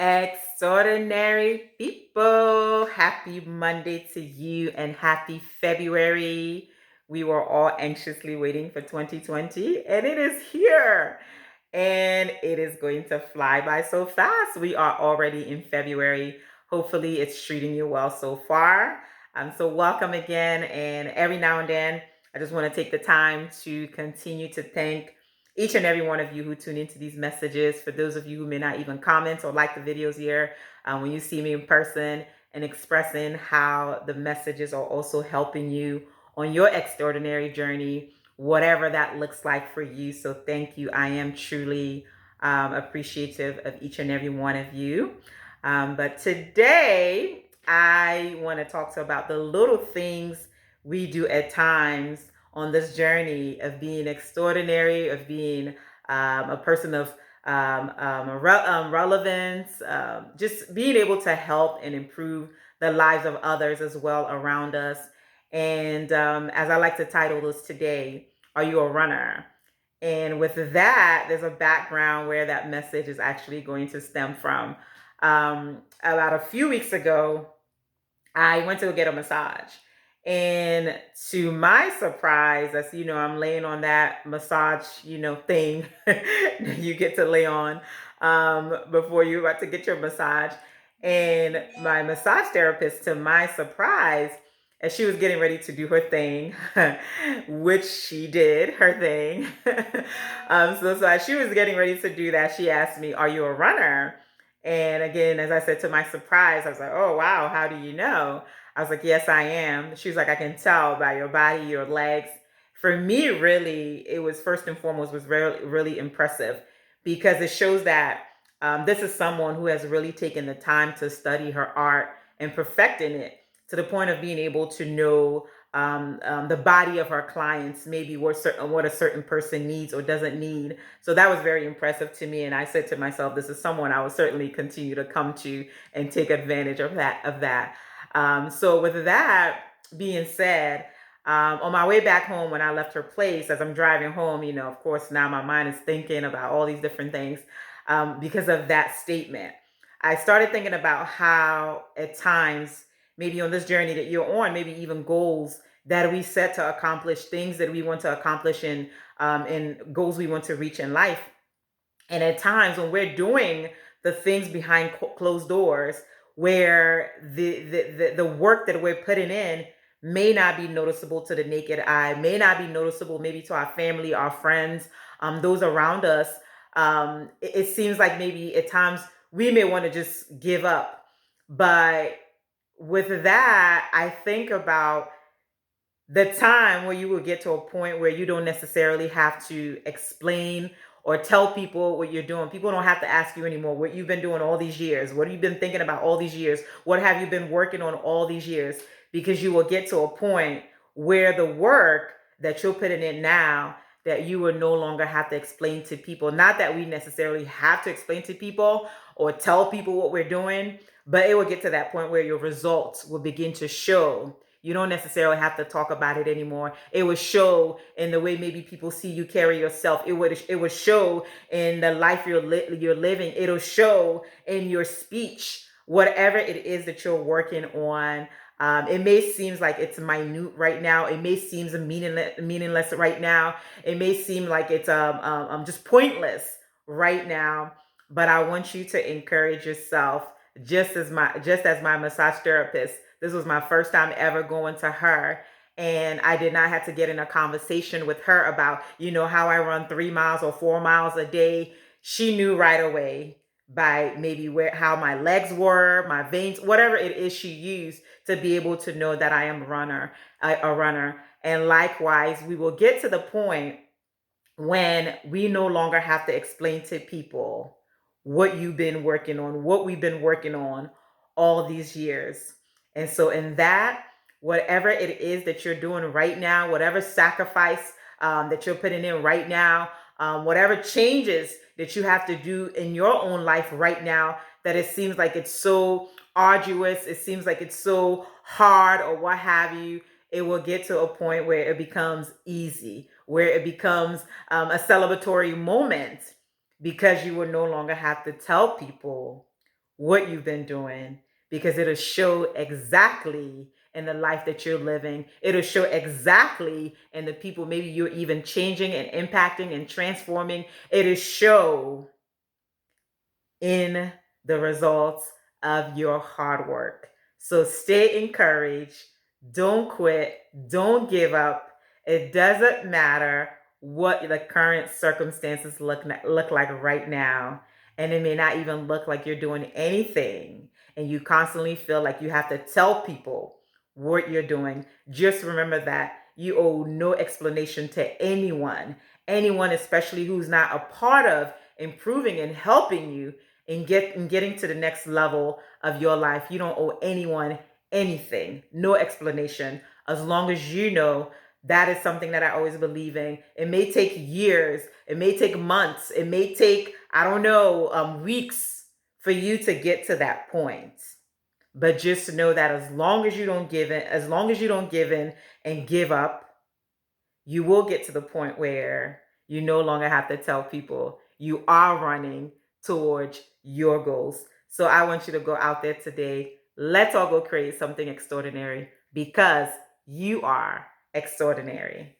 Extraordinary people, happy Monday to you and happy February. We were all anxiously waiting for 2020 and it is here and it is going to fly by so fast. We are already in February. Hopefully, it's treating you well so far. So, welcome again. And every now and then, I just want to take the time to continue to thank each and every one of you who tune into these messages. For those of you who may not even comment or like the videos here, when you see me in person and expressing how the messages are also helping you on your extraordinary journey, whatever that looks like for you. So thank you. I am truly appreciative of each and every one of you. But today, I want to talk about the little things we do at times on this journey of being extraordinary, of being a person of relevance, just being able to help and improve the lives of others as well around us. And as I like to title this today, Are You a Runner? And with that, there's a background where that message is actually going to stem from. About a few weeks ago, I went to get a massage. And to my surprise, as you know, I'm laying on that massage, thing you get to lay on before you're about to get your massage. And my massage therapist, to my surprise, as she was getting ready to do her thing, which she did her thing. So as she was getting ready to do that, she asked me, "Are you a runner?" And again, as I said, to my surprise, I was like, "Oh, wow, how do you know?" I was like, "Yes, I am." She was like, "I can tell by your body, your legs." For me, really, it was first and foremost was really, really impressive because it shows that this is someone who has really taken the time to study her art and perfecting it to the point of being able to know the body of her clients, maybe what a certain person needs or doesn't need. So that was very impressive to me. And I said to myself, this is someone I will certainly continue to come to and take advantage of that. So with that being said, on my way back home when I left her place, as I'm driving home, of course, now my mind is thinking about all these different things because of that statement. I started thinking about how at times, maybe on this journey that you're on, maybe even goals that we set to accomplish, things that we want to accomplish in goals we want to reach in life. And at times when we're doing the things behind closed doors, where the work that we're putting in may not be noticeable to the naked eye, may not be noticeable maybe to our family, our friends, those around us. It seems like maybe at times we may want to just give up. But with that, I think about the time where you will get to a point where you don't necessarily have to explain or tell people what you're doing. People don't have to ask you anymore what you've been doing all these years. What have you been thinking about all these years? What have you been working on all these years? Because you will get to a point where the work that you're putting in now, that you will no longer have to explain to people. Not that we necessarily have to explain to people or tell people what we're doing, but it will get to that point where your results will begin to show. You don't necessarily have to talk about it anymore. It will show in the way maybe people see you carry yourself. It would show in the life you're living. It'll show in your speech, whatever it is that you're working on. It may seem like it's minute right now. It may seem meaningless right now. It may seem like it's just pointless right now. But I want you to encourage yourself, just as my massage therapist. This was my first time ever going to her. And I did not have to get in a conversation with her about, how I run 3 miles or 4 miles a day. She knew right away by maybe how my legs were, my veins, whatever it is she used to be able to know that I am a runner. And likewise, we will get to the point when we no longer have to explain to people what you've been working on, what we've been working on all these years. And so, in that, whatever it is that you're doing right now, whatever sacrifice that you're putting in right now, whatever changes that you have to do in your own life right now, that it seems like it's so arduous, it seems like it's so hard, or what have you, it will get to a point where it becomes easy, where it becomes a celebratory moment because you will no longer have to tell people what you've been doing, because it'll show exactly in the life that you're living. It'll show exactly in the people maybe you're even changing and impacting and transforming. It'll show in the results of your hard work. So stay encouraged. Don't quit. Don't give up. It doesn't matter what the current circumstances look like right now. And it may not even look like you're doing anything. And you constantly feel like you have to tell people what you're doing. Just remember that you owe no explanation to anyone. Anyone, especially who's not a part of improving and helping you in getting to the next level of your life. You don't owe anyone anything, no explanation, as long as you know. That is something that I always believe in. It may take years, it may take months, it may take, I don't know, weeks for you to get to that point. But just know that as long as you don't give in, as long as you don't give in and give up, you will get to the point where you no longer have to tell people. You are running towards your goals. So I want you to go out there today. Let's all go create something extraordinary, because you are extraordinary.